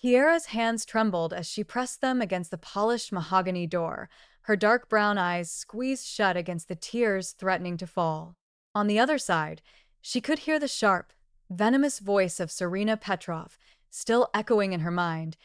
Kiera's hands trembled as she pressed them against the polished mahogany door, her dark brown eyes squeezed shut against the tears threatening to fall. On the other side, she could hear the sharp, venomous voice of Serena Petrov, still echoing in her mind,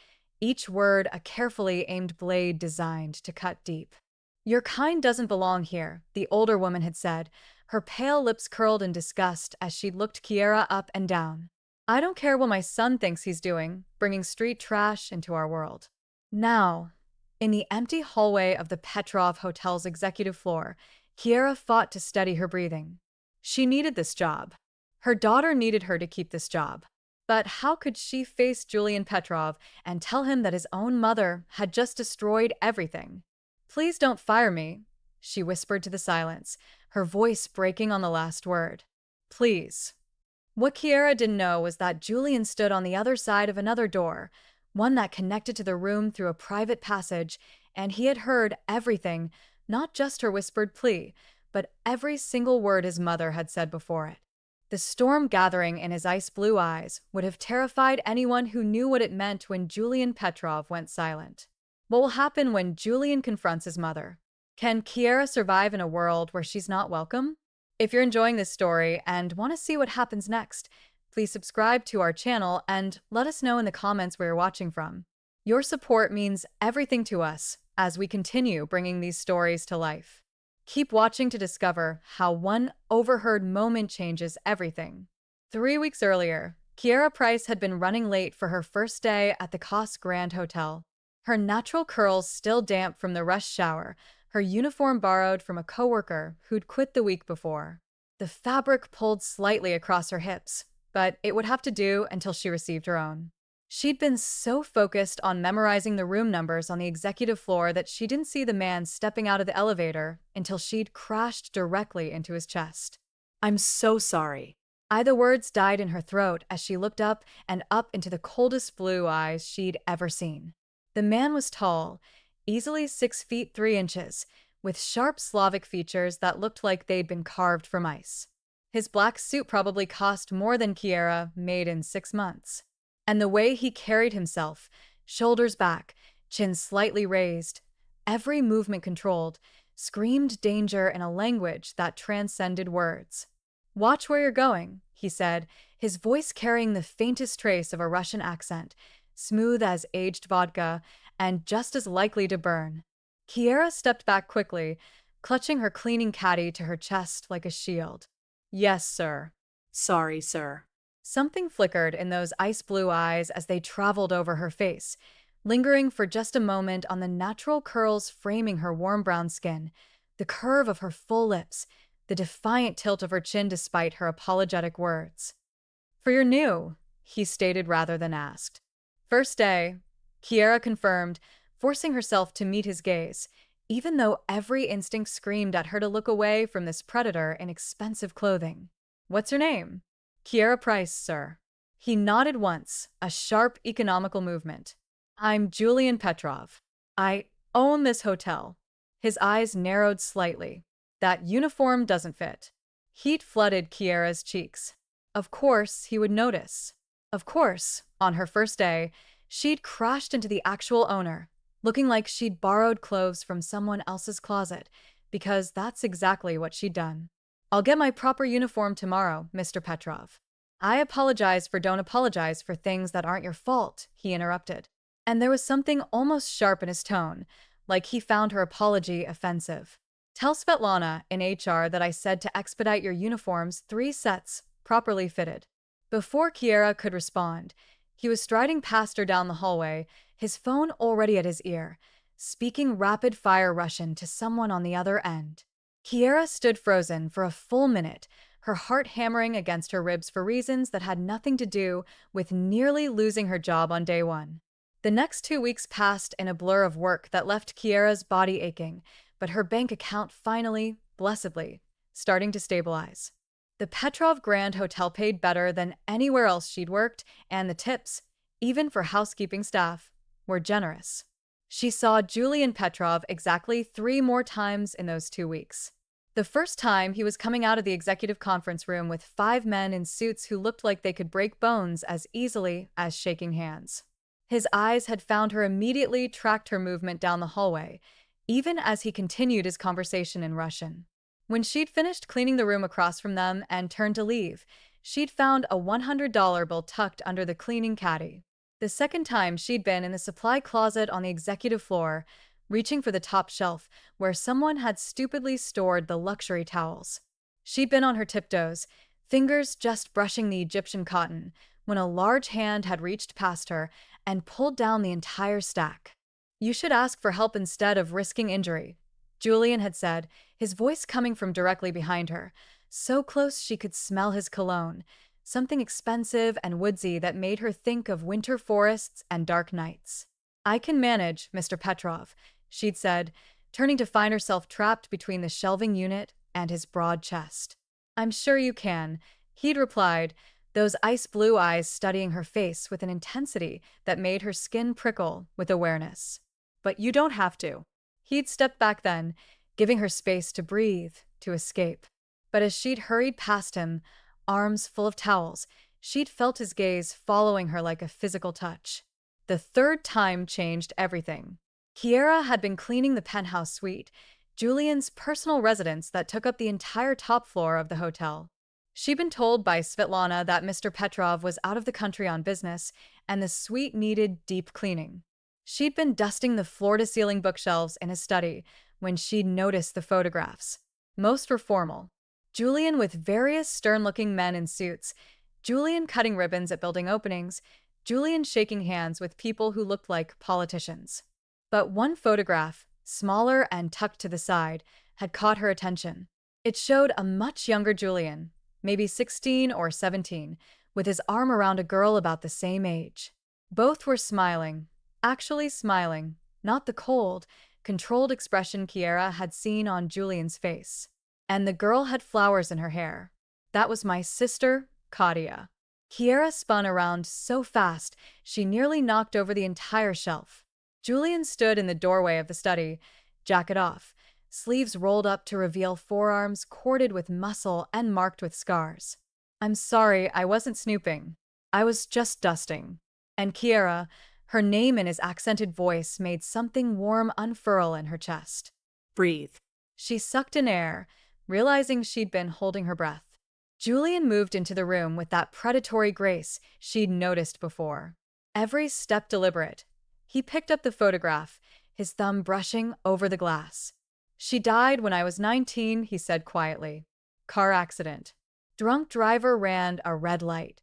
each word a carefully aimed blade designed to cut deep. Your kind doesn't belong here, the older woman had said, her pale lips curled in disgust as she looked Kiera up and down. I don't care what my son thinks he's doing, bringing street trash into our world. Now, in the empty hallway of the Petrov Hotel's executive floor, Kiera fought to steady her breathing. She needed this job. Her daughter needed her to keep this job. But how could she face Julian Petrov and tell him that his own mother had just destroyed everything? Please don't fire me, she whispered to the silence, her voice breaking on the last word. Please. What Kiera didn't know was that Julian stood on the other side of another door, one that connected to the room through a private passage, and he had heard everything, not just her whispered plea, but every single word his mother had said before it. The storm gathering in his ice-blue eyes would have terrified anyone who knew what it meant when Julian Petrov went silent. What will happen when Julian confronts his mother? Can Kiera survive in a world where she's not welcome? If you're enjoying this story and want to see what happens next, please subscribe to our channel and let us know in the comments where you're watching from. Your support means everything to us as we continue bringing these stories to life. Keep watching to discover how one overheard moment changes everything. 3 weeks earlier, Kiera Price had been running late for her first day at the Cos Grand Hotel. Her natural curls still damp from the rush shower, her uniform borrowed from a coworker who'd quit the week before. The fabric pulled slightly across her hips, but it would have to do until she received her own. She'd been so focused on memorizing the room numbers on the executive floor that she didn't see the man stepping out of the elevator until she'd crashed directly into his chest. I'm so sorry. The words died in her throat as she looked up and up into the coldest blue eyes she'd ever seen. The man was tall, easily 6 feet 3 inches, with sharp Slavic features that looked like they'd been carved from ice. His black suit probably cost more than Kiera made in 6 months. And the way he carried himself, shoulders back, chin slightly raised, every movement controlled, screamed danger in a language that transcended words. Watch where you're going, he said, his voice carrying the faintest trace of a Russian accent, smooth as aged vodka and just as likely to burn. Kiera stepped back quickly, clutching her cleaning caddy to her chest like a shield. Yes, sir. Sorry, sir. Something flickered in those ice-blue eyes as they traveled over her face, lingering for just a moment on the natural curls framing her warm brown skin, the curve of her full lips, the defiant tilt of her chin despite her apologetic words. For you're new, he stated rather than asked. First day, Kiera confirmed, forcing herself to meet his gaze, even though every instinct screamed at her to look away from this predator in expensive clothing. What's your name? Kiera Price, sir. He nodded once, a sharp economical movement. I'm Julian Petrov. I own this hotel. His eyes narrowed slightly. That uniform doesn't fit. Heat flooded Kiera's cheeks. Of course, he would notice. Of course, on her first day, she'd crashed into the actual owner, looking like she'd borrowed clothes from someone else's closet, because that's exactly what she'd done. I'll get my proper uniform tomorrow, Mr. Petrov. I apologize for don't apologize for things that aren't your fault, he interrupted. And there was something almost sharp in his tone, like he found her apology offensive. Tell Svetlana in HR that I said to expedite your uniforms 3 sets, properly fitted. Before Kiera could respond, he was striding past her down the hallway, his phone already at his ear, speaking rapid-fire Russian to someone on the other end. Kiera stood frozen for a full minute, her heart hammering against her ribs for reasons that had nothing to do with nearly losing her job on day one. The next 2 weeks passed in a blur of work that left Kiera's body aching, but her bank account finally, blessedly, starting to stabilize. The Petrov Grand Hotel paid better than anywhere else she'd worked, and the tips, even for housekeeping staff, were generous. She saw Julian Petrov exactly 3 more times in those 2 weeks. The first time, he was coming out of the executive conference room with 5 men in suits who looked like they could break bones as easily as shaking hands. His eyes had found her immediately, tracked her movement down the hallway, even as he continued his conversation in Russian. When she'd finished cleaning the room across from them and turned to leave, she'd found a $100 bill tucked under the cleaning caddy. The second time she'd been in the supply closet on the executive floor, reaching for the top shelf where someone had stupidly stored the luxury towels. She'd been on her tiptoes, fingers just brushing the Egyptian cotton, when a large hand had reached past her and pulled down the entire stack. "You should ask for help instead of risking injury," Julian had said, his voice coming from directly behind her, so close she could smell his cologne, something expensive and woodsy that made her think of winter forests and dark nights. "I can manage, Mr. Petrov," she'd said, turning to find herself trapped between the shelving unit and his broad chest. "I'm sure you can," he'd replied, those ice blue eyes studying her face with an intensity that made her skin prickle with awareness. "But you don't have to." He'd stepped back then, giving her space to breathe, to escape. But as she'd hurried past him, arms full of towels, she'd felt his gaze following her like a physical touch. The third time changed everything. Kiera had been cleaning the penthouse suite, Julian's personal residence that took up the entire top floor of the hotel. She'd been told by Svetlana that Mr. Petrov was out of the country on business, and the suite needed deep cleaning. She'd been dusting the floor-to-ceiling bookshelves in his study when she'd noticed the photographs. Most were formal. Julian with various stern-looking men in suits, Julian cutting ribbons at building openings, Julian shaking hands with people who looked like politicians. But one photograph, smaller and tucked to the side, had caught her attention. It showed a much younger Julian, maybe 16 or 17, with his arm around a girl about the same age. Both were smiling, actually smiling, not the cold, controlled expression Kiera had seen on Julian's face. And the girl had flowers in her hair. "That was my sister, Katia." Kiera spun around so fast she nearly knocked over the entire shelf. Julian stood in the doorway of the study, jacket off, sleeves rolled up to reveal forearms corded with muscle and marked with scars. "I'm sorry, I wasn't snooping. I was just dusting." And Kiera, her name in his accented voice, made something warm unfurl in her chest. Breathe. She sucked in air, realizing she'd been holding her breath. Julian moved into the room with that predatory grace she'd noticed before. Every step deliberate. He picked up the photograph, his thumb brushing over the glass. "She died when I was 19, he said quietly. "Car accident. Drunk driver ran a red light."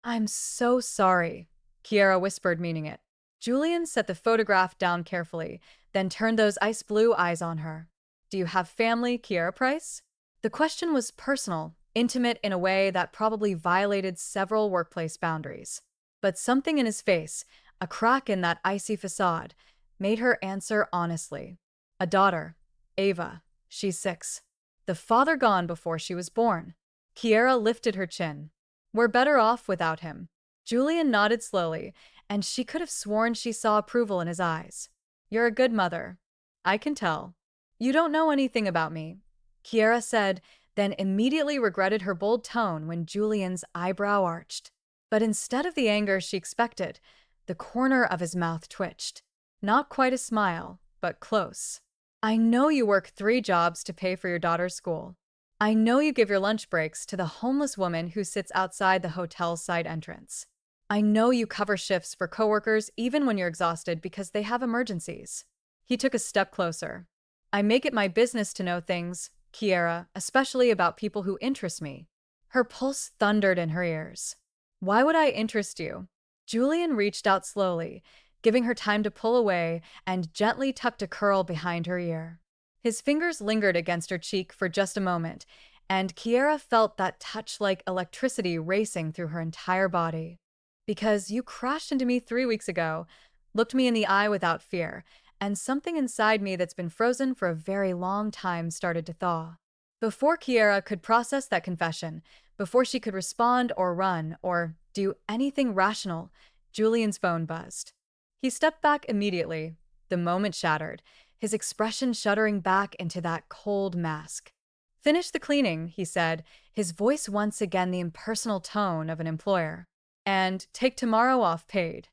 "I'm so sorry," Kiera whispered, meaning it. Julian set the photograph down carefully, then turned those ice blue eyes on her. "Do you have family, Kiera Price?" The question was personal, intimate in a way that probably violated several workplace boundaries. But something in his face, a crack in that icy facade, made her answer honestly. "A daughter, Ava. She's 6. The father gone before she was born." Kiera lifted her chin. "We're better off without him." Julian nodded slowly, and she could have sworn she saw approval in his eyes. "You're a good mother. I can tell." "You don't know anything about me," Kiera said, then immediately regretted her bold tone when Julian's eyebrow arched. But instead of the anger she expected, the corner of his mouth twitched. Not quite a smile, but close. "I know you work 3 jobs to pay for your daughter's school. I know you give your lunch breaks to the homeless woman who sits outside the hotel's side entrance. I know you cover shifts for coworkers even when you're exhausted because they have emergencies." He took a step closer. "I make it my business to know things, Kiera, especially about people who interest me." Her pulse thundered in her ears. "Why would I interest you?" Julian reached out slowly, giving her time to pull away, and gently tucked a curl behind her ear. His fingers lingered against her cheek for just a moment, and Kiera felt that touch like electricity racing through her entire body. "Because you crashed into me 3 weeks ago, looked me in the eye without fear, and something inside me that's been frozen for a very long time started to thaw." Before Kiera could process that confession, before she could respond or run or do anything rational, Julian's phone buzzed. He stepped back immediately, the moment shattered, his expression shuddering back into that cold mask. "Finish the cleaning," he said, his voice once again the impersonal tone of an employer. "And take tomorrow off paid."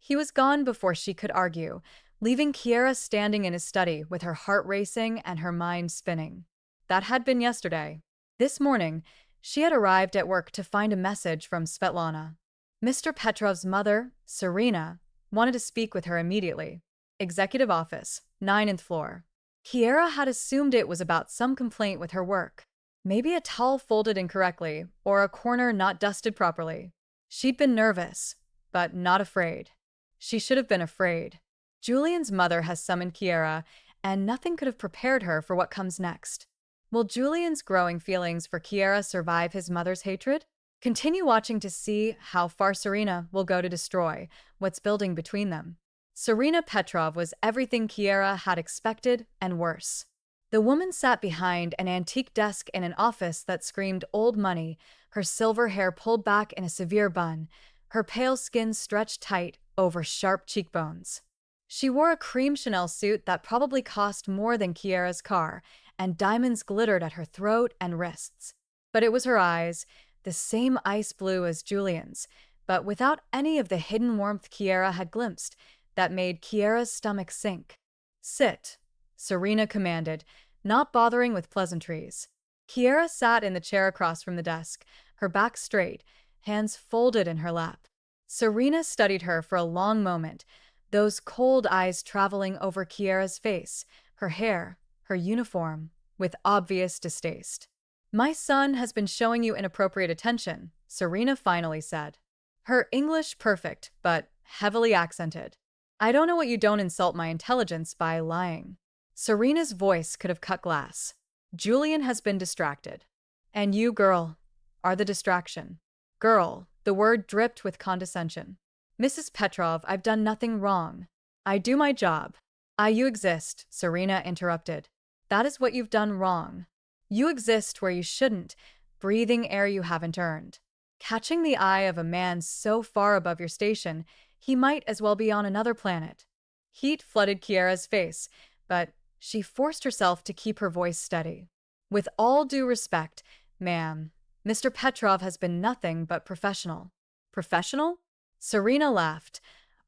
He was gone before she could argue, leaving Kiera standing in his study with her heart racing and her mind spinning. That had been yesterday. This morning, she had arrived at work to find a message from Svetlana. Mr. Petrov's mother, Serena, wanted to speak with her immediately. Executive office, 9th floor. Kiera had assumed it was about some complaint with her work. Maybe a towel folded incorrectly or a corner not dusted properly. She'd been nervous, but not afraid. She should have been afraid. Julian's mother has summoned Kiera, and nothing could have prepared her for what comes next. Will Julian's growing feelings for Kiera survive his mother's hatred? Continue watching to see how far Serena will go to destroy what's building between them. Serena Petrov was everything Kiera had expected and worse. The woman sat behind an antique desk in an office that screamed old money, her silver hair pulled back in a severe bun, her pale skin stretched tight over sharp cheekbones. She wore a cream Chanel suit that probably cost more than Kiera's car, and diamonds glittered at her throat and wrists. But it was her eyes, the same ice blue as Julian's, but without any of the hidden warmth Kiera had glimpsed, that made Kiera's stomach sink. Sit, Serena commanded, not bothering with pleasantries. Kiera sat in the chair across from the desk, her back straight, hands folded in her lap. Serena studied her for a long moment, those cold eyes traveling over Kiera's face, her hair, her uniform, with obvious distaste. My son has been showing you inappropriate attention, Serena finally said. Her English perfect, but heavily accented. I don't know what you don't insult my intelligence by lying. Serena's voice could have cut glass. Julian has been distracted. And you, girl, are the distraction. Girl, the word dripped with condescension. Mrs. Petrov, I've done nothing wrong. I do my job. You exist, Serena interrupted. That is what you've done wrong. You exist where you shouldn't, breathing air you haven't earned. Catching the eye of a man so far above your station, he might as well be on another planet. Heat flooded Kiera's face, but she forced herself to keep her voice steady. With all due respect, ma'am, Mr. Petrov has been nothing but professional. Professional? Serena laughed,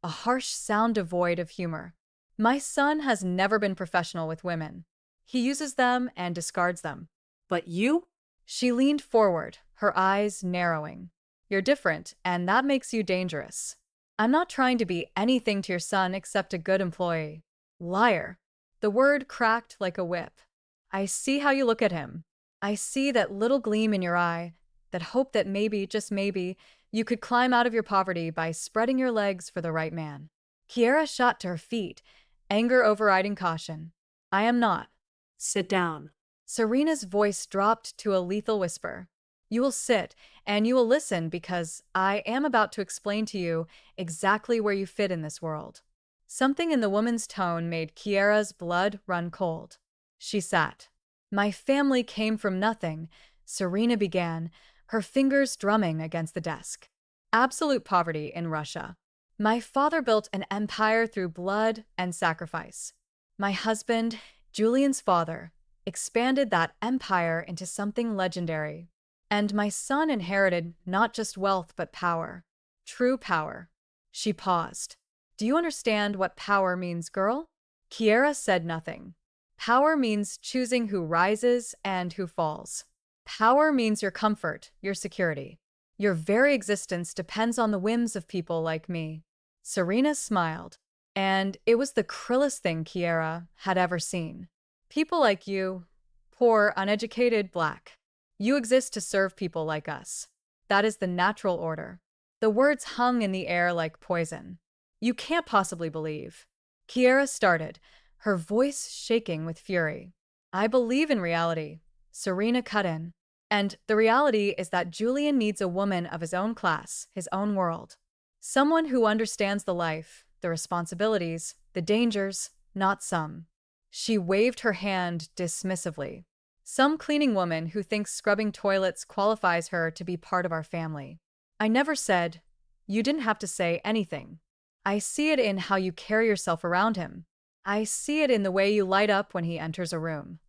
a harsh sound devoid of humor. My son has never been professional with women. He uses them and discards them. But you? She leaned forward, her eyes narrowing. You're different, and that makes you dangerous. I'm not trying to be anything to your son except a good employee. Liar. The word cracked like a whip. I see how you look at him. I see that little gleam in your eye, that hope that maybe, just maybe, you could climb out of your poverty by spreading your legs for the right man. Kiera shot to her feet, anger overriding caution. I am not. Sit down. Serena's voice dropped to a lethal whisper. You will sit, and you will listen because I am about to explain to you exactly where you fit in this world. Something in the woman's tone made Kiera's blood run cold. She sat. My family came from nothing, Serena began, her fingers drumming against the desk. Absolute poverty in Russia. My father built an empire through blood and sacrifice. My husband, Julian's father, expanded that empire into something legendary. And my son inherited not just wealth but power. True power. She paused. Do you understand what power means, girl? Kiera said nothing. Power means choosing who rises and who falls. Power means your comfort, your security. Your very existence depends on the whims of people like me. Serena smiled, and it was the cruelest thing Kiera had ever seen. People like you, poor, uneducated, black. You exist to serve people like us. That is the natural order. The words hung in the air like poison. You can't possibly believe. Kiera started, her voice shaking with fury. I believe in reality. Serena cut in. And the reality is that Julian needs a woman of his own class, his own world. Someone who understands the life, the responsibilities, the dangers, not some. She waved her hand dismissively. Some cleaning woman who thinks scrubbing toilets qualifies her to be part of our family. I never said, you didn't have to say anything. I see it in how you carry yourself around him. I see it in the way you light up when he enters a room.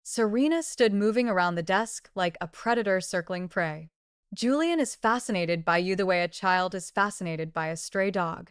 Serena stood moving around the desk like a predator circling prey. Julian is fascinated by you the way a child is fascinated by a stray dog.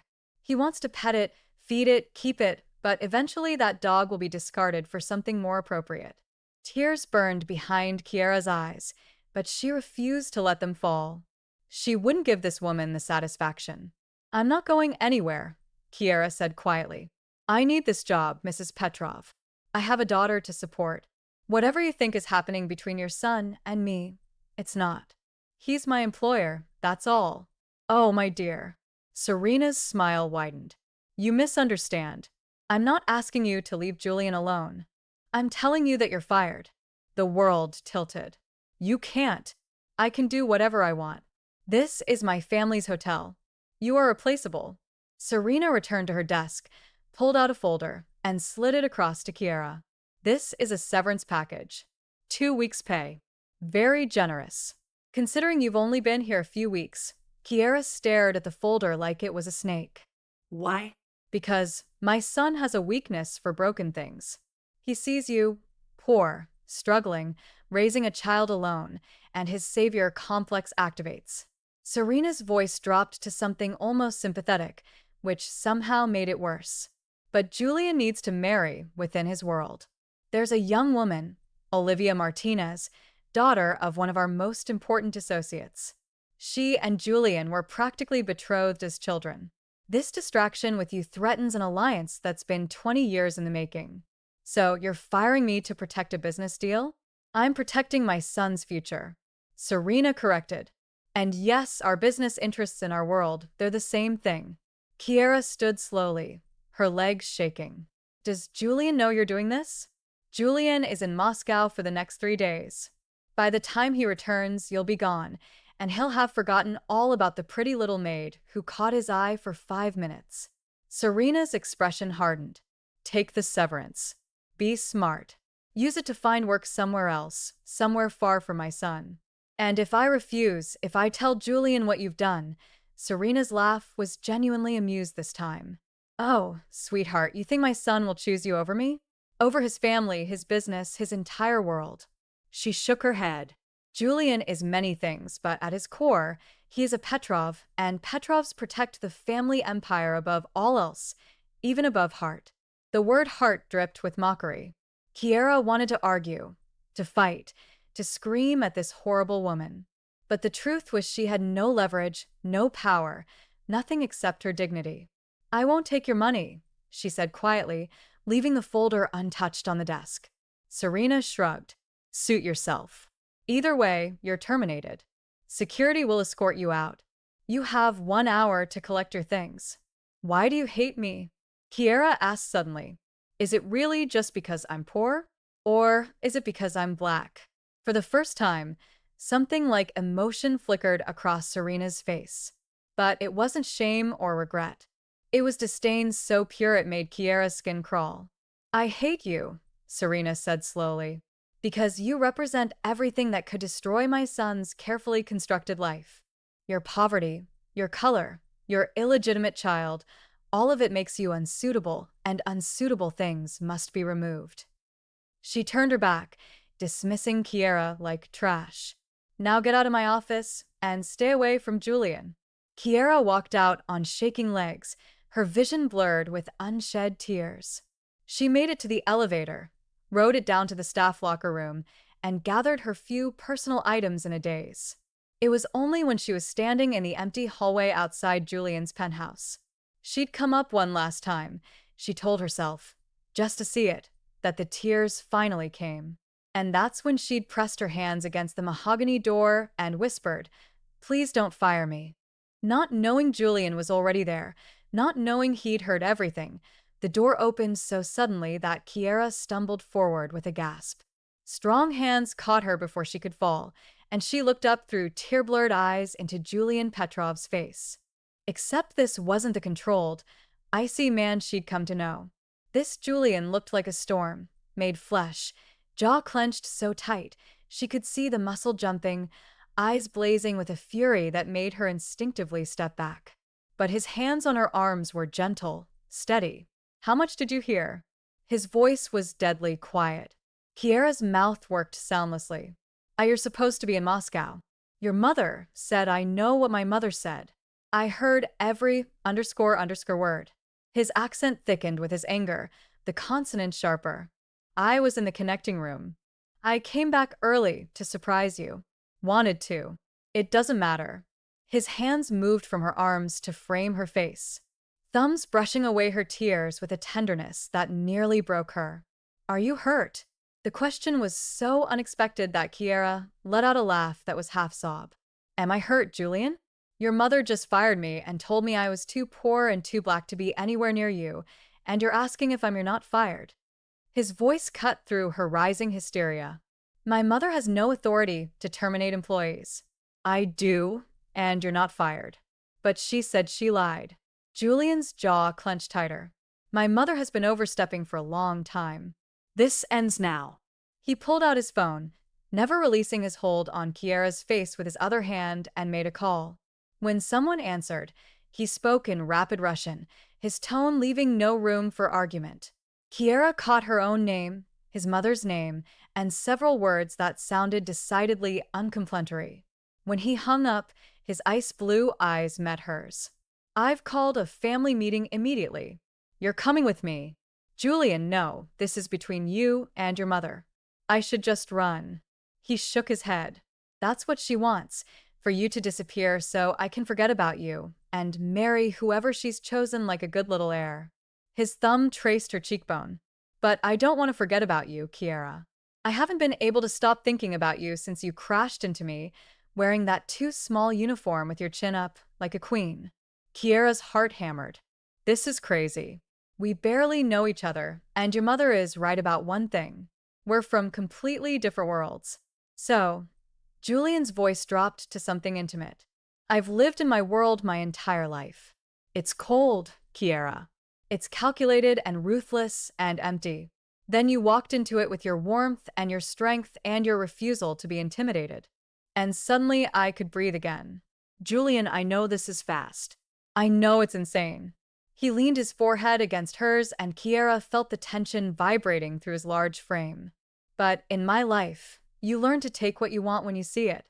He wants to pet it, feed it, keep it, but eventually that dog will be discarded for something more appropriate. Tears burned behind Kiara's eyes, but she refused to let them fall. She wouldn't give this woman the satisfaction. I'm not going anywhere, Kiara said quietly. I need this job, Mrs. Petrov. I have a daughter to support. Whatever you think is happening between your son and me, it's not. He's my employer, that's all. Oh, my dear. Serena's smile widened. You misunderstand. I'm not asking you to leave Julian alone. I'm telling you that you're fired. The world tilted. You can't. I can do whatever I want. This is my family's hotel. You are replaceable. Serena returned to her desk, pulled out a folder, and slid it across to Kiara. This is a severance package. 2 weeks' pay. Very generous. Considering you've only been here a few weeks, Kiara stared at the folder like it was a snake. Why? Because my son has a weakness for broken things. He sees you, poor, struggling, raising a child alone, and his savior complex activates. Serena's voice dropped to something almost sympathetic, which somehow made it worse. But Julian needs to marry within his world. There's a young woman, Olivia Martinez, daughter of one of our most important associates. She and Julian were practically betrothed as children. This distraction with you threatens an alliance that's been 20 years in the making. So you're firing me to protect a business deal? I'm protecting my son's future. Serena corrected. And yes, our business interests in our world, they're the same thing. Kiara stood slowly, her legs shaking. Does Julian know you're doing this? Julian is in Moscow for the next 3 days. By the time he returns, you'll be gone, and he'll have forgotten all about the pretty little maid who caught his eye for 5 minutes. Serena's expression hardened. Take the severance. Be smart. Use it to find work somewhere else, somewhere far from my son. And if I refuse, if I tell Julian what you've done, Serena's laugh was genuinely amused this time. Oh, sweetheart, you think my son will choose you over me? Over his family, his business, his entire world. She shook her head. Julian is many things, but at his core, he is a Petrov, and Petrovs protect the family empire above all else, even above heart. The word heart dripped with mockery. Kiara wanted to argue, to fight, to scream at this horrible woman. But the truth was she had no leverage, no power, nothing except her dignity. I won't take your money, she said quietly, leaving the folder untouched on the desk. Serena shrugged. Suit yourself. Either way, you're terminated. Security will escort you out. You have 1 hour to collect your things. Why do you hate me? Kiara asked suddenly. Is it really just because I'm poor? Or is it because I'm black? For the first time, something like emotion flickered across Serena's face. But it wasn't shame or regret. It was disdain so pure it made Kiara's skin crawl. I hate you, Serena said slowly, because you represent everything that could destroy my son's carefully constructed life. Your poverty, your color, your illegitimate child, all of it makes you unsuitable, and unsuitable things must be removed. She turned her back, dismissing Kiara like trash. Now get out of my office and stay away from Julian. Kiara walked out on shaking legs, her vision blurred with unshed tears. She made it to the elevator, rode it down to the staff locker room, and gathered her few personal items in a daze. It was only when she was standing in the empty hallway outside Julian's penthouse. She'd come up one last time, she told herself, just to see it, that the tears finally came. And that's when she'd pressed her hands against the mahogany door and whispered, Please don't fire me. Not knowing Julian was already there, not knowing he'd heard everything, the door opened so suddenly that Kiara stumbled forward with a gasp. Strong hands caught her before she could fall, and she looked up through tear-blurred eyes into Julian Petrov's face. Except this wasn't the controlled, icy man she'd come to know. This Julian looked like a storm, made flesh, jaw clenched so tight she could see the muscle jumping, eyes blazing with a fury that made her instinctively step back. But his hands on her arms were gentle, steady. How much did you hear? His voice was deadly quiet. Kiara's mouth worked soundlessly. You're supposed to be in Moscow. Your mother said I know what my mother said. I heard every underscore word. His accent thickened with his anger, the consonants sharper. I was in the connecting room. I came back early to surprise you. Wanted to. It doesn't matter. His hands moved from her arms to frame her face, thumbs brushing away her tears with a tenderness that nearly broke her. Are you hurt? The question was so unexpected that Kiera let out a laugh that was half sob. Am I hurt, Julian? Your mother just fired me and told me I was too poor and too black to be anywhere near you, and you're asking if you're not fired. His voice cut through her rising hysteria. My mother has no authority to terminate employees. I do, and you're not fired. But she said she lied. Julian's jaw clenched tighter. My mother has been overstepping for a long time. This ends now. He pulled out his phone, never releasing his hold on Kiera's face with his other hand, and made a call. When someone answered, he spoke in rapid Russian, his tone leaving no room for argument. Kiera caught her own name, his mother's name, and several words that sounded decidedly uncomplimentary. When he hung up, his ice blue eyes met hers. I've called a family meeting immediately. You're coming with me. Julian, no, this is between you and your mother. I should just run. He shook his head. That's what she wants, for you to disappear so I can forget about you and marry whoever she's chosen like a good little heir. His thumb traced her cheekbone. But I don't want to forget about you, Kiera. I haven't been able to stop thinking about you since you crashed into me, wearing that too small uniform with your chin up like a queen. Kiera's heart hammered. This is crazy. We barely know each other, and your mother is right about one thing. We're from completely different worlds. So, Julian's voice dropped to something intimate. I've lived in my world my entire life. It's cold, Kiera. It's calculated and ruthless and empty. Then you walked into it with your warmth and your strength and your refusal to be intimidated. And suddenly I could breathe again. Julian, I know this is fast. I know it's insane. He leaned his forehead against hers, and Kiera felt the tension vibrating through his large frame. But in my life, you learn to take what you want when you see it.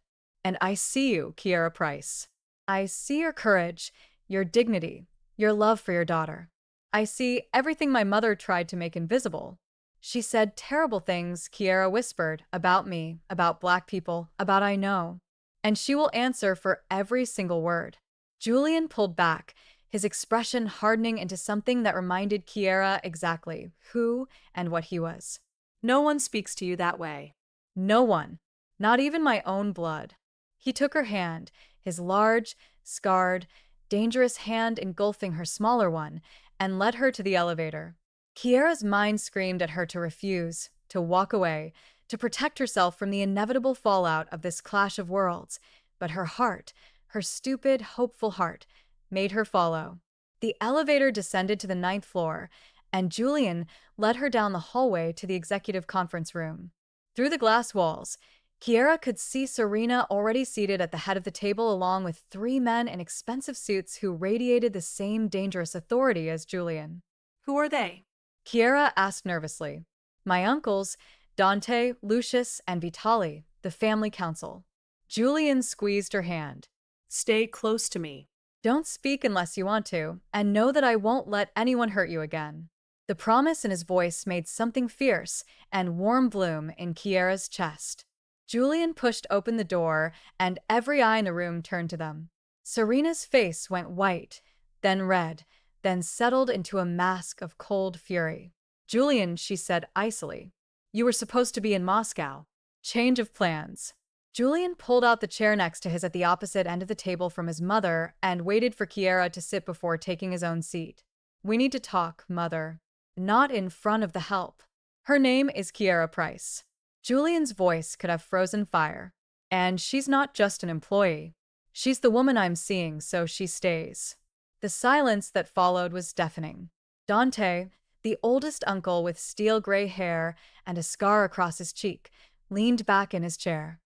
And I see you, Kiera Price. I see your courage, your dignity, your love for your daughter. I see everything my mother tried to make invisible. She said terrible things, Kiera whispered, about me, about black people, about I know. And she will answer for every single word. Julian pulled back, his expression hardening into something that reminded Kiera exactly who and what he was. No one speaks to you that way. No one. Not even my own blood. He took her hand, his large, scarred, dangerous hand engulfing her smaller one, and led her to the elevator. Kiera's mind screamed at her to refuse, to walk away, to protect herself from the inevitable fallout of this clash of worlds, but her heart, her stupid, hopeful heart, made her follow. The elevator descended to the 9th floor, and Julian led her down the hallway to the executive conference room. Through the glass walls, Kiera could see Serena already seated at the head of the table along with 3 men in expensive suits who radiated the same dangerous authority as Julian. Who are they? Kiera asked nervously. My uncles, Dante, Lucius, and Vitali, the family council. Julian squeezed her hand. Stay close to me. Don't speak unless you want to, and know that I won't let anyone hurt you again. The promise in his voice made something fierce and warm bloom in Kiera's chest. Julian pushed open the door, and every eye in the room turned to them. Serena's face went white, then red, then settled into a mask of cold fury. Julian, she said icily, you were supposed to be in Moscow. Change of plans. Julian pulled out the chair next to his at the opposite end of the table from his mother and waited for Kiera to sit before taking his own seat. We need to talk, Mother. Not in front of the help. Her name is Kiera Price. Julian's voice could have frozen fire. And she's not just an employee. She's the woman I'm seeing, so she stays. The silence that followed was deafening. Dante, the oldest uncle with steel gray hair and a scar across his cheek, leaned back in his chair.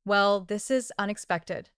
Well, this is unexpected.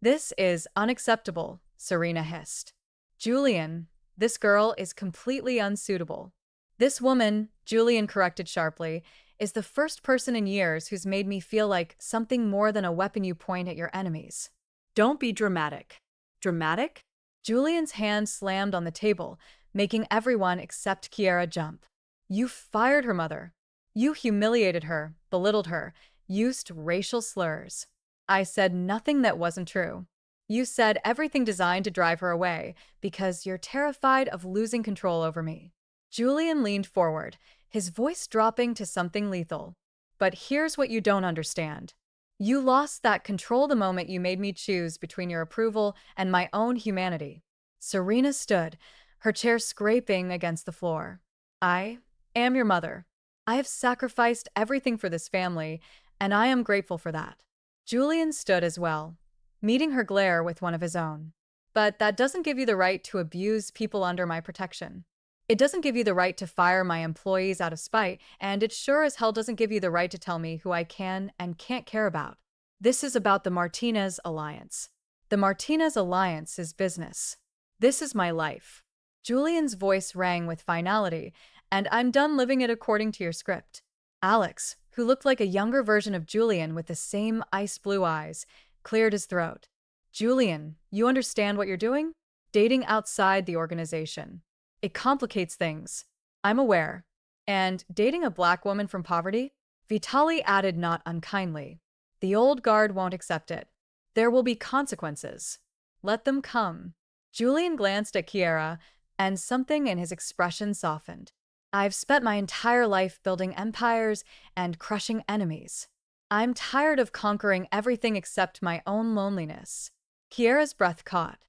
This is unacceptable, Serena hissed. Julian, this girl is completely unsuitable. This woman, Julian corrected sharply, is the first person in years who's made me feel like something more than a weapon you point at your enemies. Don't be dramatic. Dramatic? Julian's hand slammed on the table, making everyone except Kiera jump. You fired her mother. You humiliated her, belittled her, used racial slurs. I said nothing that wasn't true. You said everything designed to drive her away because you're terrified of losing control over me. Julian leaned forward, his voice dropping to something lethal. But here's what you don't understand. You lost that control the moment you made me choose between your approval and my own humanity. Serena stood, her chair scraping against the floor. I am your mother. I have sacrificed everything for this family, and I am grateful for that. Julian stood as well, meeting her glare with one of his own. But that doesn't give you the right to abuse people under my protection. It doesn't give you the right to fire my employees out of spite, and it sure as hell doesn't give you the right to tell me who I can and can't care about. This is about the Martinez Alliance. The Martinez Alliance is business. This is my life. Julian's voice rang with finality, and I'm done living it according to your script. Alex, who looked like a younger version of Julian with the same ice blue eyes, cleared his throat. Julian, you understand what you're doing? Dating outside the organization. It complicates things. I'm aware. And dating a black woman from poverty? Vitali added not unkindly. The old guard won't accept it. There will be consequences. Let them come. Julian glanced at Kiera, and something in his expression softened. I've spent my entire life building empires and crushing enemies. I'm tired of conquering everything except my own loneliness. Kiera's breath caught.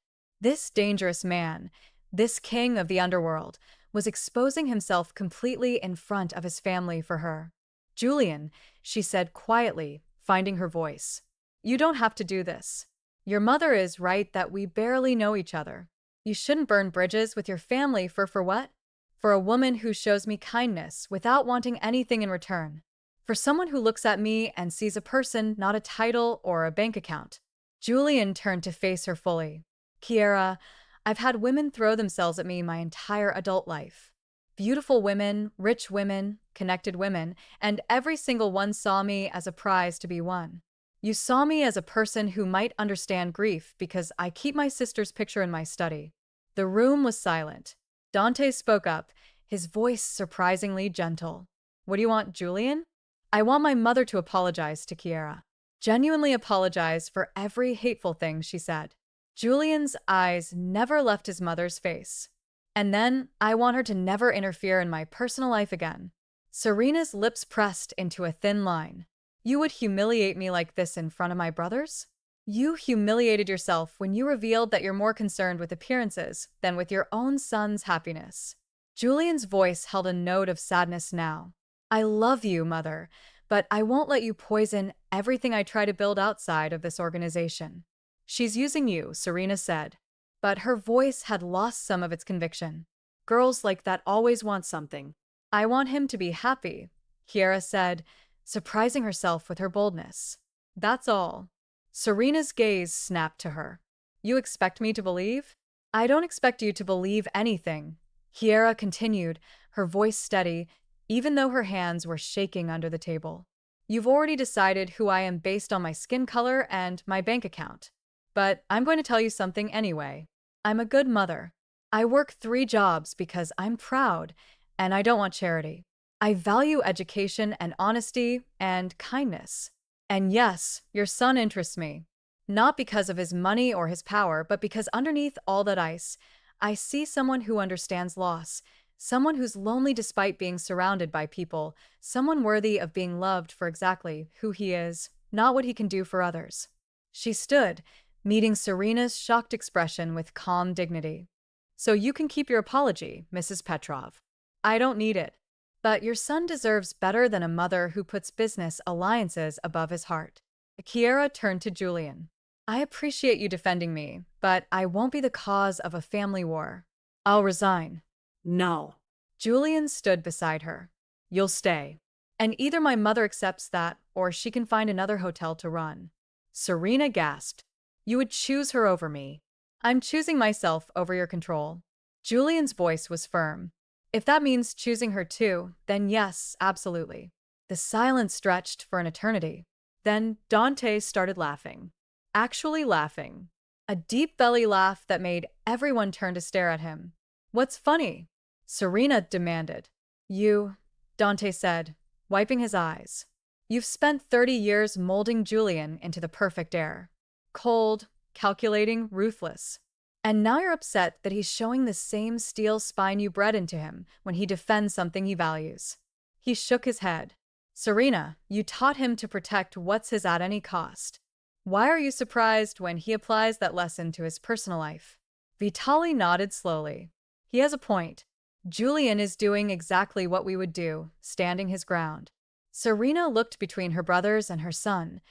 This dangerous man, this king of the underworld, was exposing himself completely in front of his family for her. Julian, she said quietly, finding her voice. You don't have to do this. Your mother is right that we barely know each other. You shouldn't burn bridges with your family for what? For a woman who shows me kindness without wanting anything in return. For someone who looks at me and sees a person, not a title or a bank account. Julian turned to face her fully. Kiera, I've had women throw themselves at me my entire adult life. Beautiful women, rich women, connected women, and every single one saw me as a prize to be won. You saw me as a person who might understand grief because I keep my sister's picture in my study. The room was silent. Dante spoke up, his voice surprisingly gentle. What do you want, Julian? I want my mother to apologize to Kiera. Genuinely apologize for every hateful thing she said. Julian's eyes never left his mother's face. And then, I want her to never interfere in my personal life again. Serena's lips pressed into a thin line. You would humiliate me like this in front of my brothers? You humiliated yourself when you revealed that you're more concerned with appearances than with your own son's happiness. Julian's voice held a note of sadness now. I love you, Mother, but I won't let you poison everything I try to build outside of this organization. She's using you, Serena said. But her voice had lost some of its conviction. Girls like that always want something. I want him to be happy, Kiera said, surprising herself with her boldness. That's all. Serena's gaze snapped to her. You expect me to believe? I don't expect you to believe anything, Kiera continued, her voice steady, even though her hands were shaking under the table. You've already decided who I am based on my skin color and my bank account. But I'm going to tell you something anyway. I'm a good mother. I work 3 jobs because I'm proud, and I don't want charity. I value education and honesty and kindness. And yes, your son interests me. Not because of his money or his power, but because underneath all that ice, I see someone who understands loss, someone who's lonely despite being surrounded by people, someone worthy of being loved for exactly who he is, not what he can do for others. She stood, meeting Serena's shocked expression with calm dignity. So you can keep your apology, Mrs. Petrov. I don't need it. But your son deserves better than a mother who puts business alliances above his heart. Kiera turned to Julian. I appreciate you defending me, but I won't be the cause of a family war. I'll resign. No. Julian stood beside her. You'll stay. And either my mother accepts that, or she can find another hotel to run. Serena gasped. You would choose her over me. I'm choosing myself over your control. Julian's voice was firm. If that means choosing her too, then yes, absolutely. The silence stretched for an eternity. Then Dante started laughing. Actually laughing. A deep belly laugh that made everyone turn to stare at him. What's funny? Serena demanded. You, Dante said, wiping his eyes. You've spent 30 years molding Julian into the perfect heir. Cold, calculating, ruthless. And now you're upset that he's showing the same steel spine you bred into him when he defends something he values. He shook his head. Serena, you taught him to protect what's his at any cost. Why are you surprised when he applies that lesson to his personal life? Vitali nodded slowly. He has a point. Julian is doing exactly what we would do, standing his ground. Serena looked between her brothers and her son,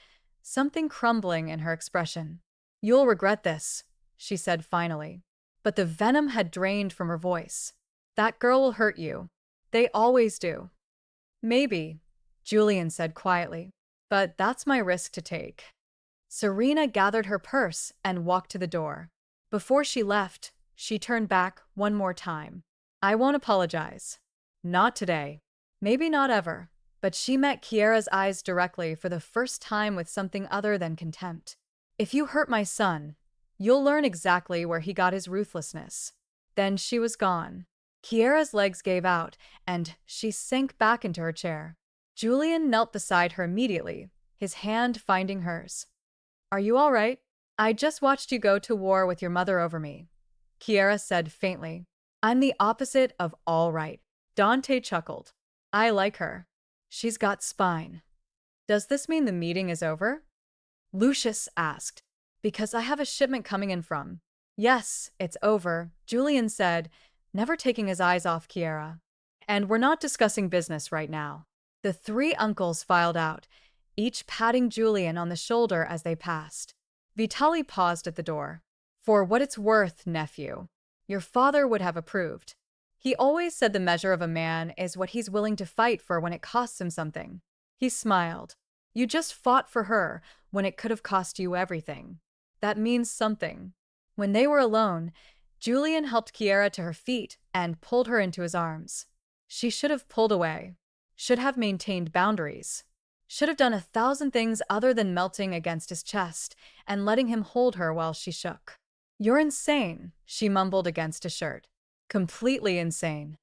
something crumbling in her expression. You'll regret this, she said finally. But the venom had drained from her voice. That girl will hurt you. They always do. Maybe, Julian said quietly, but that's my risk to take. Serena gathered her purse and walked to the door. Before she left, she turned back one more time. I won't apologize. Not today. Maybe not ever. But she met Kiera's eyes directly for the first time with something other than contempt. If you hurt my son, you'll learn exactly where he got his ruthlessness. Then she was gone. Kiera's legs gave out, and she sank back into her chair. Julian knelt beside her immediately, his hand finding hers. Are you all right? I just watched you go to war with your mother over me, Kiera said faintly. I'm the opposite of all right. Dante chuckled. I like her. She's got spine. Does this mean the meeting is over? Lucius asked. Because I have a shipment coming in from. Yes, it's over, Julian said, never taking his eyes off Kiera. And we're not discussing business right now. The three uncles filed out, each patting Julian on the shoulder as they passed. Vitali paused at the door. For what it's worth, nephew, your father would have approved. He always said the measure of a man is what he's willing to fight for when it costs him something. He smiled. You just fought for her when it could have cost you everything. That means something. When they were alone, Julian helped Kiera to her feet and pulled her into his arms. She should have pulled away. Should have maintained boundaries. Should have done 1,000 things other than melting against his chest and letting him hold her while she shook. You're insane, she mumbled against his shirt. Completely insane.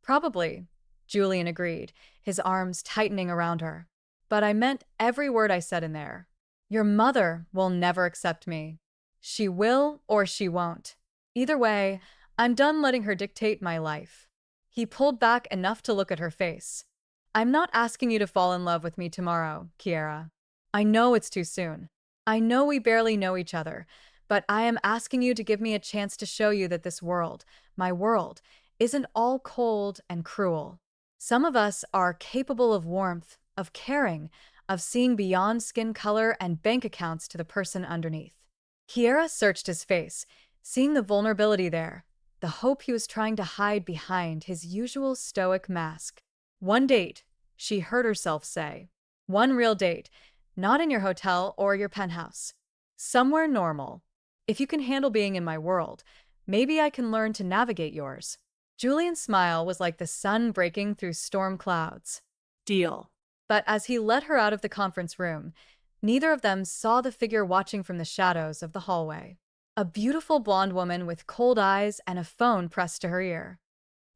Probably, Julian agreed, his arms tightening around her. But I meant every word I said in there. Your mother will never accept me. She will or she won't. Either way, I'm done letting her dictate my life. He pulled back enough to look at her face. I'm not asking you to fall in love with me tomorrow, Kiera. I know it's too soon. I know we barely know each other, but I am asking you to give me a chance to show you that this world, my world, isn't all cold and cruel. Some of us are capable of warmth, of caring, of seeing beyond skin color and bank accounts to the person underneath. Kiera searched his face, seeing the vulnerability there, the hope he was trying to hide behind his usual stoic mask. One date, she heard herself say. One real date, not in your hotel or your penthouse. Somewhere normal. If you can handle being in my world, maybe I can learn to navigate yours. Julian's smile was like the sun breaking through storm clouds. Deal. But as he led her out of the conference room, neither of them saw the figure watching from the shadows of the hallway. A beautiful blonde woman with cold eyes and a phone pressed to her ear.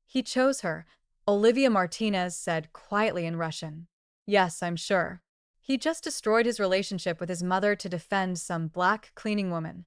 He chose her, Olivia Martinez said quietly in Russian. Yes, I'm sure. He just destroyed his relationship with his mother to defend some black cleaning woman.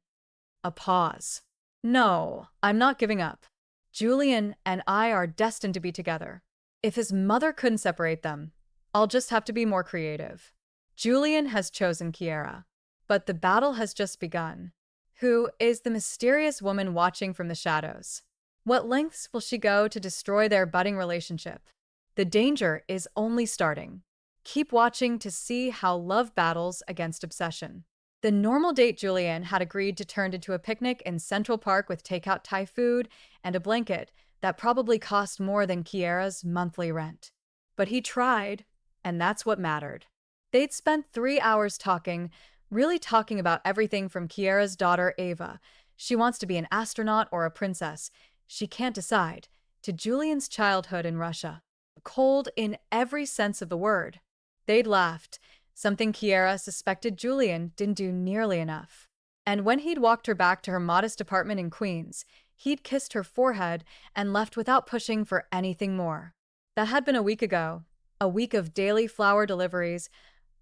A pause. No, I'm not giving up. Julian and I are destined to be together. If his mother couldn't separate them, I'll just have to be more creative. Julian has chosen Kiera, but the battle has just begun. Who is the mysterious woman watching from the shadows? What lengths will she go to destroy their budding relationship? The danger is only starting. Keep watching to see how love battles against obsession. The normal date Julian had agreed to turned into a picnic in Central Park with takeout Thai food and a blanket that probably cost more than Kiera's monthly rent. But he tried, and that's what mattered. They'd spent 3 hours talking, really talking about everything from Kiera's daughter Ava. She wants to be an astronaut or a princess. She can't decide. To Julian's childhood in Russia. Cold in every sense of the word. They'd laughed, something Kiera suspected Julian didn't do nearly enough. And when he'd walked her back to her modest apartment in Queens, he'd kissed her forehead and left without pushing for anything more. That had been a week ago, a week of daily flower deliveries,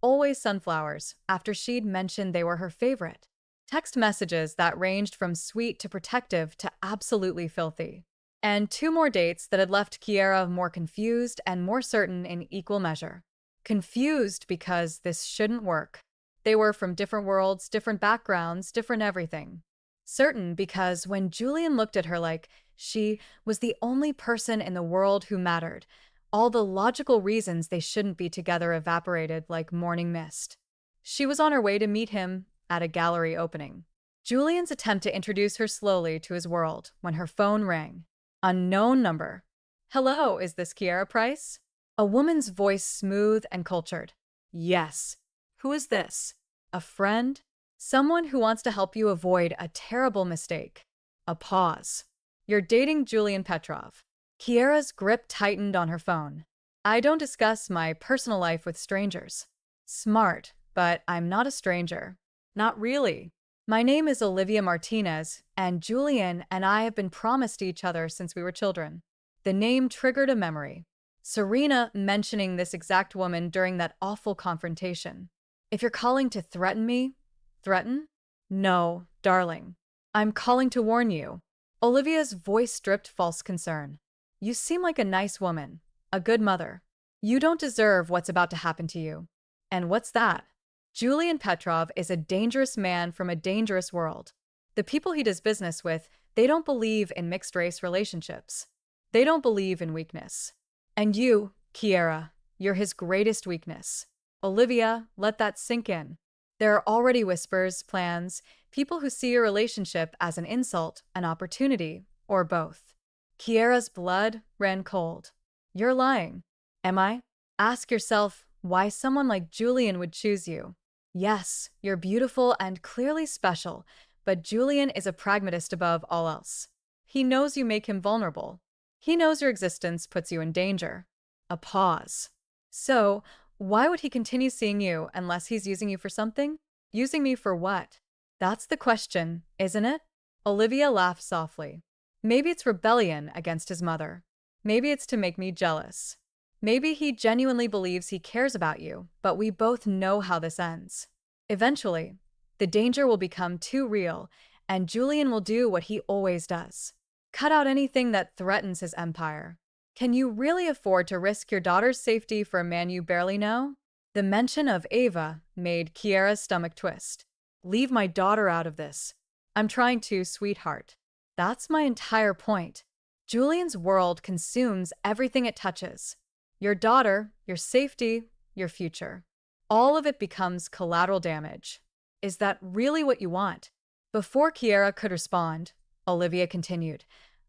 always sunflowers, after she'd mentioned they were her favorite. Text messages that ranged from sweet to protective to absolutely filthy. And two more dates that had left Kiera more confused and more certain in equal measure. Confused because this shouldn't work. They were from different worlds, different backgrounds, different everything. Certain because when Julian looked at her like she was the only person in the world who mattered, all the logical reasons they shouldn't be together evaporated like morning mist. She was on her way to meet him at a gallery opening. Julian's attempt to introduce her slowly to his world when her phone rang. Unknown number. Hello, is this Kiera Price? A woman's voice smooth and cultured. Yes. Who is this? A friend? Someone who wants to help you avoid a terrible mistake. A pause. You're dating Julian Petrov. Kiera's grip tightened on her phone. I don't discuss my personal life with strangers. Smart, but I'm not a stranger. Not really. My name is Olivia Martinez, and Julian and I have been promised each other since we were children. The name triggered a memory. Serena mentioning this exact woman during that awful confrontation. If you're calling to threaten me, threaten? No, darling. I'm calling to warn you. Olivia's voice stripped false concern. You seem like a nice woman, a good mother. You don't deserve what's about to happen to you. And what's that? Julian Petrov is a dangerous man from a dangerous world. The people he does business with, they don't believe in mixed-race relationships. They don't believe in weakness. And you, Kiera, you're his greatest weakness. Olivia, let that sink in. There are already whispers, plans, people who see your relationship as an insult, an opportunity, or both. Kiera's blood ran cold. You're lying. Am I? Ask yourself why someone like Julian would choose you. Yes, you're beautiful and clearly special, but Julian is a pragmatist above all else. He knows you make him vulnerable. He knows your existence puts you in danger. A pause. So, why would he continue seeing you unless he's using you for something? Using me for what? That's the question, isn't it? Olivia laughed softly. Maybe it's rebellion against his mother. Maybe it's to make me jealous. Maybe he genuinely believes he cares about you, but we both know how this ends. Eventually, the danger will become too real, and Julian will do what he always does. Cut out anything that threatens his empire. Can you really afford to risk your daughter's safety for a man you barely know? The mention of Ava made Kiera's stomach twist. Leave my daughter out of this. I'm trying to, sweetheart. That's my entire point. Julian's world consumes everything it touches. Your daughter, your safety, your future. All of it becomes collateral damage. Is that really what you want? Before Kiera could respond, Olivia continued,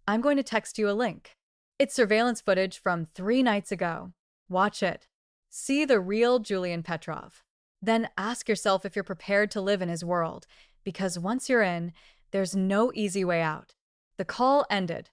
I'm going to text you a link. It's surveillance footage from 3 nights ago. Watch it. See the real Julian Petrov. Then ask yourself if you're prepared to live in his world, because once you're in, there's no easy way out. The call ended.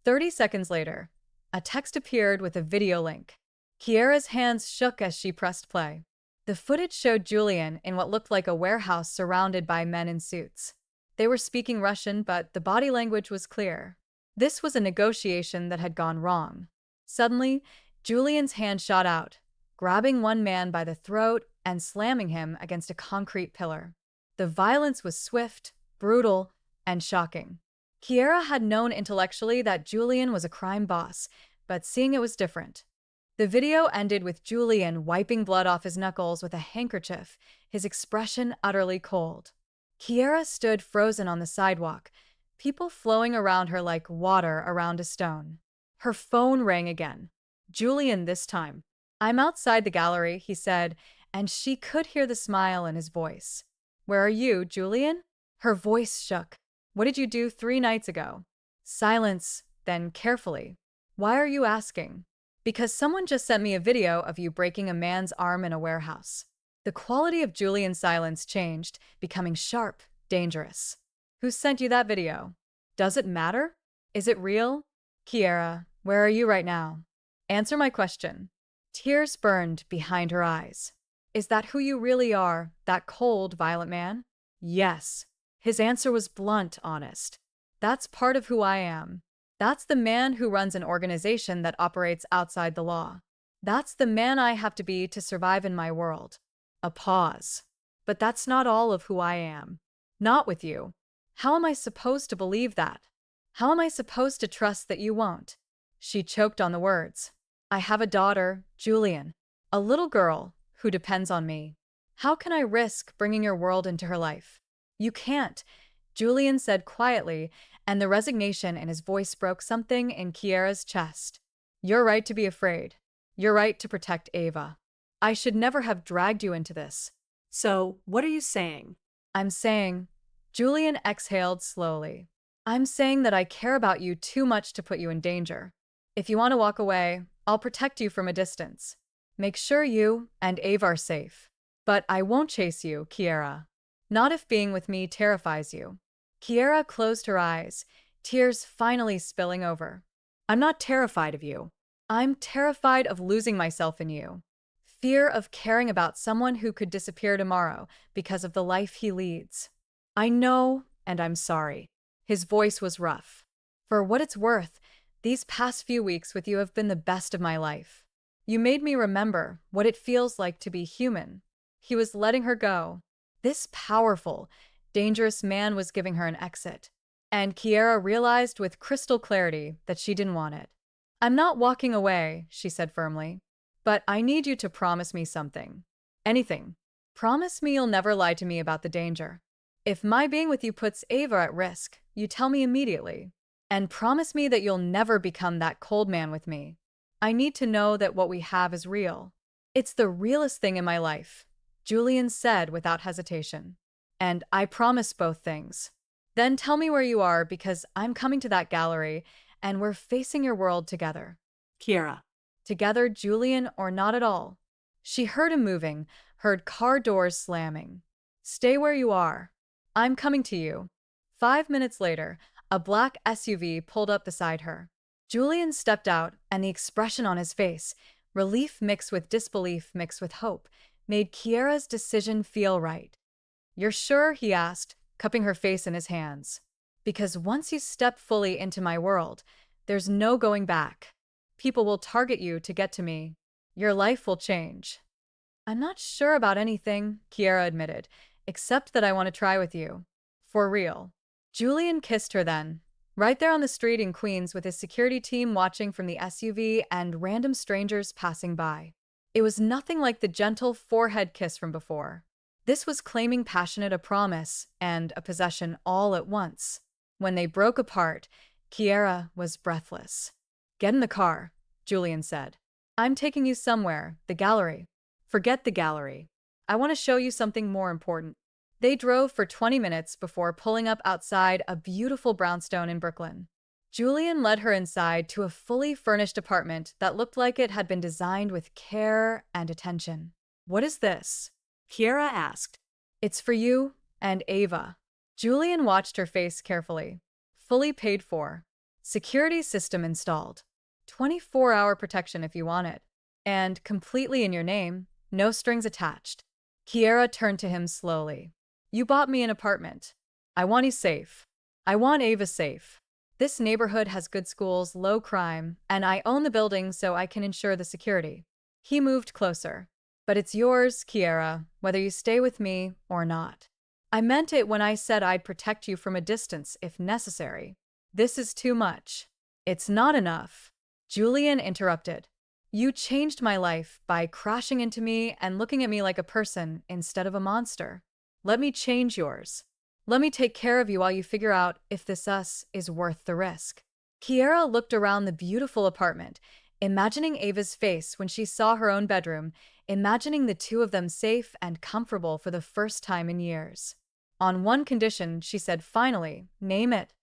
30 seconds later, a text appeared with a video link. Kiera's hands shook as she pressed play. The footage showed Julian in what looked like a warehouse surrounded by men in suits. They were speaking Russian, but the body language was clear. This was a negotiation that had gone wrong. Suddenly, Julian's hand shot out, grabbing one man by the throat and slamming him against a concrete pillar. The violence was swift, brutal, and shocking. Kiera had known intellectually that Julian was a crime boss, but seeing it was different. The video ended with Julian wiping blood off his knuckles with a handkerchief, his expression utterly cold. Kiera stood frozen on the sidewalk, people flowing around her like water around a stone. Her phone rang again. Julian this time. I'm outside the gallery, he said, and she could hear the smile in his voice. Where are you, Julian? Her voice shook. What did you do 3 nights ago? Silence, then carefully. Why are you asking? Because someone just sent me a video of you breaking a man's arm in a warehouse. The quality of Julian's silence changed, becoming sharp, dangerous. Who sent you that video? Does it matter? Is it real? Kiera, where are you right now? Answer my question. Tears burned behind her eyes. Is that who you really are, that cold, violent man? Yes. His answer was blunt, honest. That's part of who I am. That's the man who runs an organization that operates outside the law. That's the man I have to be to survive in my world. A pause. But that's not all of who I am. Not with you. How am I supposed to believe that? How am I supposed to trust that you won't? She choked on the words. I have a daughter, Julian. A little girl who depends on me. How can I risk bringing your world into her life? You can't, Julian said quietly, and the resignation in his voice broke something in Kiera's chest. You're right to be afraid. You're right to protect Ava. I should never have dragged you into this. So, what are you saying? I'm saying, Julian exhaled slowly. I'm saying that I care about you too much to put you in danger. If you want to walk away, I'll protect you from a distance. Make sure you and Ava are safe. But I won't chase you, Kiera. Not if being with me terrifies you. Kiera closed her eyes, tears finally spilling over. I'm not terrified of you. I'm terrified of losing myself in you. Fear of caring about someone who could disappear tomorrow because of the life he leads. I know, and I'm sorry. His voice was rough. For what it's worth, these past few weeks with you have been the best of my life. You made me remember what it feels like to be human. He was letting her go. This powerful, dangerous man was giving her an exit. And Kiera realized with crystal clarity that she didn't want it. I'm not walking away, she said firmly. But I need you to promise me something. Anything. Promise me you'll never lie to me about the danger. If my being with you puts Ava at risk, you tell me immediately. And promise me that you'll never become that cold man with me. I need to know that what we have is real. It's the realest thing in my life, Julian said without hesitation. And I promise both things. Then tell me where you are because I'm coming to that gallery and we're facing your world together. Kiera. Together, Julian, or not at all. She heard him moving, heard car doors slamming. Stay where you are. I'm coming to you. 5 minutes later, a black SUV pulled up beside her. Julian stepped out, and the expression on his face, relief mixed with disbelief mixed with hope, made Kiera's decision feel right. You're sure? He asked, cupping her face in his hands. Because once you step fully into my world, there's no going back. People will target you to get to me. Your life will change. I'm not sure about anything, Kiera admitted, except that I want to try with you. For real. Julian kissed her then, right there on the street in Queens with his security team watching from the SUV and random strangers passing by. It was nothing like the gentle forehead kiss from before. This was claiming passionate a promise and a possession all at once. When they broke apart, Kiera was breathless. Get in the car, Julian said. I'm taking you somewhere, the gallery. Forget the gallery. I want to show you something more important. They drove for 20 minutes before pulling up outside a beautiful brownstone in Brooklyn. Julian led her inside to a fully furnished apartment that looked like it had been designed with care and attention. What is this? Kiera asked. It's for you and Ava. Julian watched her face carefully. Fully paid for. Security system installed. 24-hour protection if you want it. And completely in your name, no strings attached. Kiera turned to him slowly. You bought me an apartment. I want you safe. I want Ava safe. This neighborhood has good schools, low crime, and I own the building so I can ensure the security. He moved closer. But it's yours, Kiera, whether you stay with me or not. I meant it when I said I'd protect you from a distance if necessary. This is too much. It's not enough. Julian interrupted. You changed my life by crashing into me and looking at me like a person instead of a monster. Let me change yours. Let me take care of you while you figure out if this us is worth the risk. Kiera looked around the beautiful apartment, imagining Ava's face when she saw her own bedroom, imagining the two of them safe and comfortable for the first time in years. On one condition, she said finally, name it.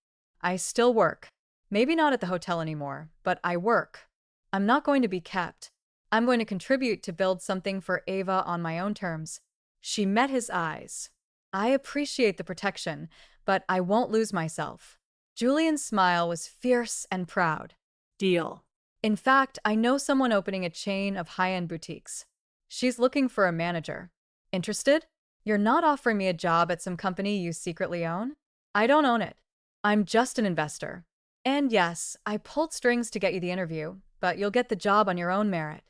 I still work. Maybe not at the hotel anymore, but I work. I'm not going to be kept. I'm going to contribute to build something for Ava on my own terms. She met his eyes. I appreciate the protection, but I won't lose myself. Julian's smile was fierce and proud. Deal. In fact, I know someone opening a chain of high-end boutiques. She's looking for a manager. Interested? You're not offering me a job at some company you secretly own? I don't own it. I'm just an investor. And yes, I pulled strings to get you the interview, but you'll get the job on your own merit.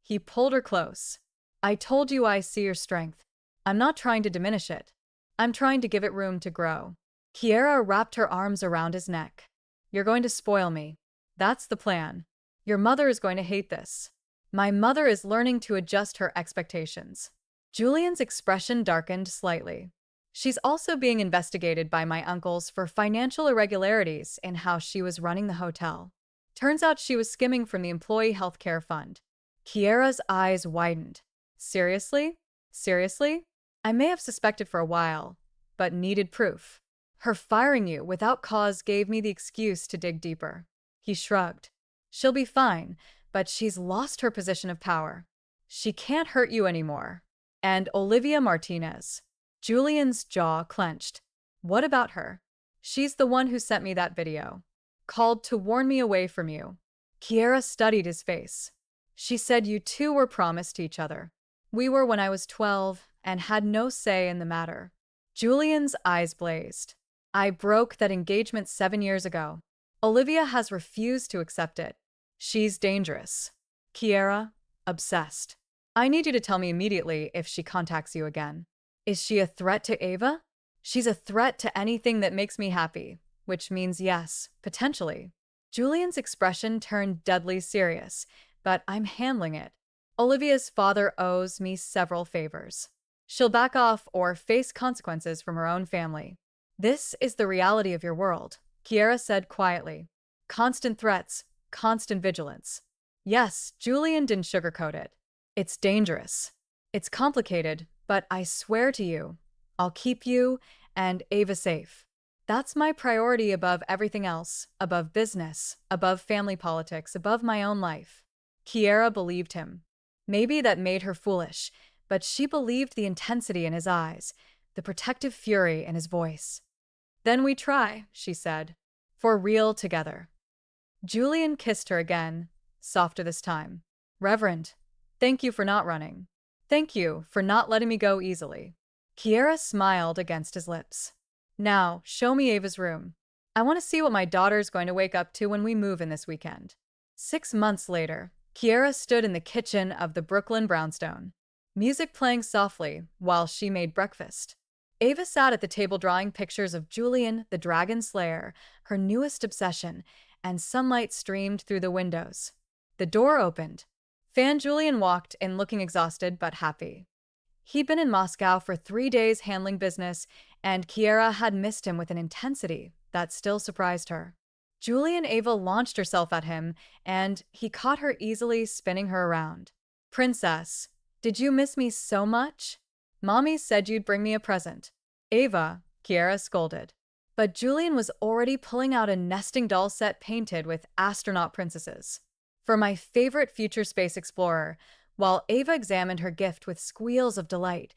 He pulled her close. I told you I see your strength. I'm not trying to diminish it. I'm trying to give it room to grow. Kiera wrapped her arms around his neck. You're going to spoil me. That's the plan. Your mother is going to hate this. My mother is learning to adjust her expectations. Julian's expression darkened slightly. She's also being investigated by my uncles for financial irregularities in how she was running the hotel. Turns out she was skimming from the employee health care fund. Kiera's eyes widened. Seriously? Seriously? I may have suspected for a while, but needed proof. Her firing you without cause gave me the excuse to dig deeper. He shrugged. She'll be fine, but she's lost her position of power. She can't hurt you anymore. And Olivia Martinez. Julian's jaw clenched. What about her? She's the one who sent me that video. Called to warn me away from you. Kiera studied his face. She said you two were promised to each other. We were when I was 12 and had no say in the matter. Julian's eyes blazed. I broke that engagement 7 years ago. Olivia has refused to accept it. She's dangerous. Kiera, obsessed. I need you to tell me immediately if she contacts you again. Is she a threat to Ava? She's a threat to anything that makes me happy, which means yes, potentially. Julian's expression turned deadly serious, but I'm handling it. Olivia's father owes me several favors. She'll back off or face consequences from her own family. This is the reality of your world, Kiera said quietly. Constant threats, constant vigilance. Yes, Julian didn't sugarcoat it. It's dangerous. It's complicated, but I swear to you, I'll keep you and Ava safe. That's my priority above everything else, above business, above family politics, above my own life. Kiera believed him. Maybe that made her foolish, but she believed the intensity in his eyes, the protective fury in his voice. Then we try, she said. For real together. Julian kissed her again, softer this time. Reverend, thank you for not running. Thank you for not letting me go easily. Kiera smiled against his lips. Now, show me Ava's room. I want to see what my daughter's going to wake up to when we move in this weekend. 6 months later, Kiera stood in the kitchen of the Brooklyn brownstone, music playing softly while she made breakfast. Ava sat at the table drawing pictures of Julian, the Dragon Slayer, her newest obsession, and sunlight streamed through the windows. The door opened. Fan Julian walked in looking exhausted but happy. He'd been in Moscow for 3 days handling business, and Kiera had missed him with an intensity that still surprised her. Julian Ava launched herself at him, and he caught her easily spinning her around. Princess, did you miss me so much? Mommy said you'd bring me a present. Ava, Kiera scolded. But Julian was already pulling out a nesting doll set painted with astronaut princesses. For my favorite future space explorer, while Ava examined her gift with squeals of delight,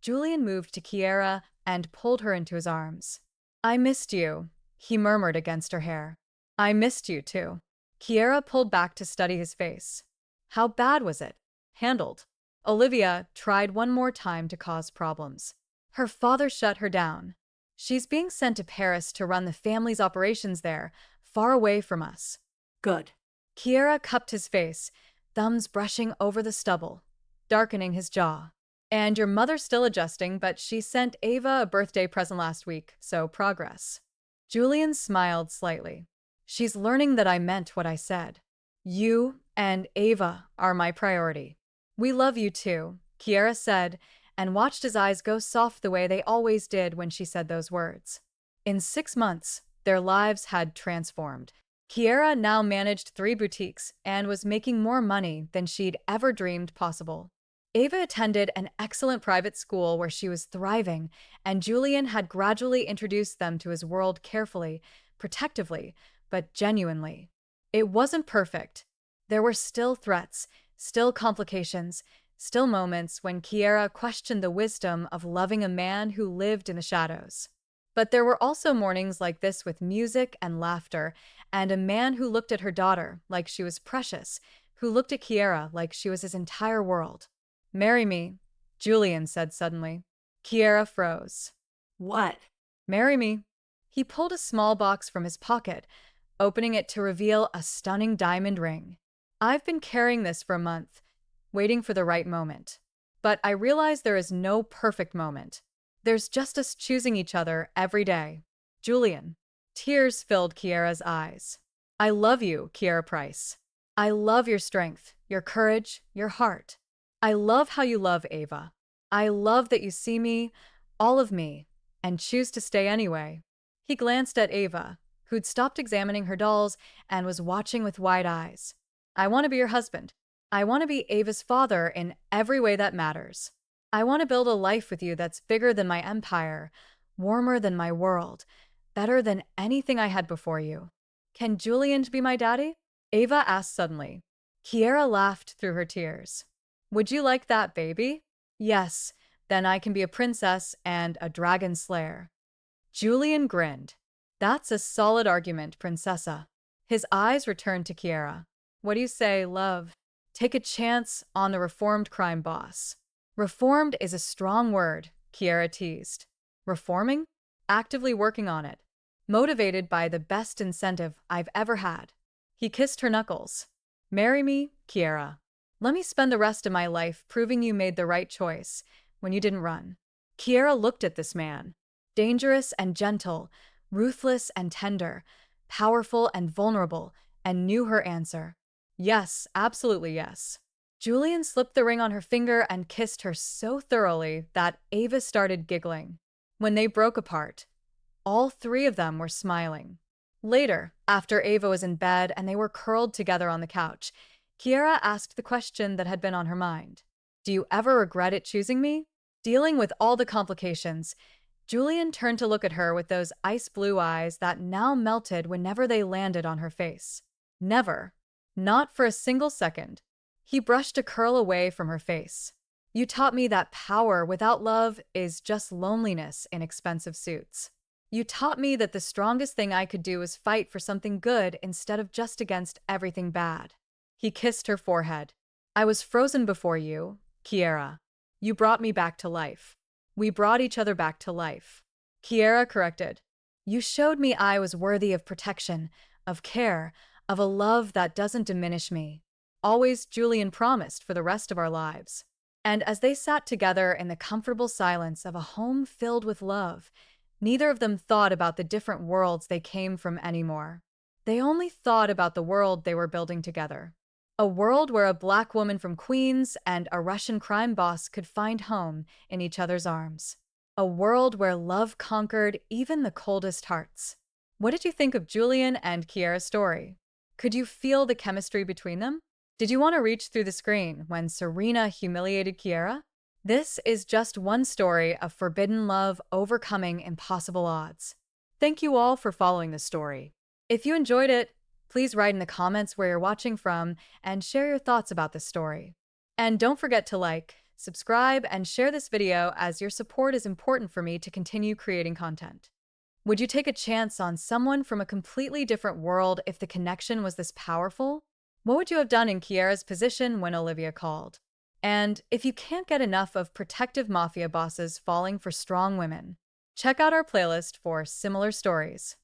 Julian moved to Kiera and pulled her into his arms. I missed you, he murmured against her hair. I missed you too. Kiera pulled back to study his face. How bad was it? Handled. Olivia tried one more time to cause problems. Her father shut her down. She's being sent to Paris to run the family's operations there, far away from us. Good. Kiera cupped his face, thumbs brushing over the stubble, darkening his jaw. And your mother's still adjusting, but she sent Ava a birthday present last week, so progress. Julian smiled slightly. She's learning that I meant what I said. You and Ava are my priority. We love you too, Kiera said, and watched his eyes go soft the way they always did when she said those words. In 6 months, their lives had transformed. Kiera now managed 3 boutiques and was making more money than she'd ever dreamed possible. Ava attended an excellent private school where she was thriving, and Julian had gradually introduced them to his world carefully, protectively, but genuinely. It wasn't perfect. There were still threats, still complications, still moments when Kiera questioned the wisdom of loving a man who lived in the shadows. But there were also mornings like this with music and laughter, and a man who looked at her daughter like she was precious, who looked at Kiera like she was his entire world. Marry me, Julian said suddenly. Kiera froze. What? Marry me. He pulled a small box from his pocket, opening it to reveal a stunning diamond ring. I've been carrying this for a month, waiting for the right moment. But I realize there is no perfect moment. There's just us choosing each other every day. Julian. Tears filled Kiera's eyes. I love you, Kiera Price. I love your strength, your courage, your heart. I love how you love Ava. I love that you see me, all of me, and choose to stay anyway. He glanced at Ava, who'd stopped examining her dolls and was watching with wide eyes. I want to be your husband. I want to be Ava's father in every way that matters. I want to build a life with you that's bigger than my empire, warmer than my world, better than anything I had before you. Can Julian be my daddy? Ava asked suddenly. Kiera laughed through her tears. Would you like that, baby? Yes, then I can be a princess and a dragon slayer. Julian grinned. That's a solid argument, Princessa. His eyes returned to Kiera. What do you say, love? Take a chance on the reformed crime boss. Reformed is a strong word, Kiera teased. Reforming? Actively working on it. Motivated by the best incentive I've ever had. He kissed her knuckles. Marry me, Kiera. Let me spend the rest of my life proving you made the right choice when you didn't run. Kiera looked at this man. Dangerous and gentle, ruthless and tender, powerful and vulnerable, and knew her answer. Yes, absolutely yes. Julian slipped the ring on her finger and kissed her so thoroughly that Ava started giggling. When they broke apart, all three of them were smiling. Later, after Ava was in bed and they were curled together on the couch, Kiera asked the question that had been on her mind. Do you ever regret it choosing me? Dealing with all the complications, Julian turned to look at her with those ice blue eyes that now melted whenever they landed on her face. Never. Not for a single second. He brushed a curl away from her face. You taught me that power without love is just loneliness in expensive suits. You taught me that the strongest thing I could do was fight for something good instead of just against everything bad. He kissed her forehead. I was frozen before you, Kiera. You brought me back to life. We brought each other back to life. Kiera corrected. You showed me I was worthy of protection, of care, of a love that doesn't diminish me. Always, Julian promised for the rest of our lives. And as they sat together in the comfortable silence of a home filled with love, neither of them thought about the different worlds they came from anymore. They only thought about the world they were building together. A world where a black woman from Queens and a Russian crime boss could find home in each other's arms. A world where love conquered even the coldest hearts. What did you think of Julian and Kiera's story? Could you feel the chemistry between them? Did you want to reach through the screen when Serena humiliated Kiera? This is just one story of forbidden love overcoming impossible odds. Thank you all for following this story. If you enjoyed it, please write in the comments where you're watching from and share your thoughts about this story. And don't forget to like, subscribe, and share this video as your support is important for me to continue creating content. Would you take a chance on someone from a completely different world if the connection was this powerful? What would you have done in Kiera's position when Olivia called? And if you can't get enough of protective mafia bosses falling for strong women, check out our playlist for similar stories.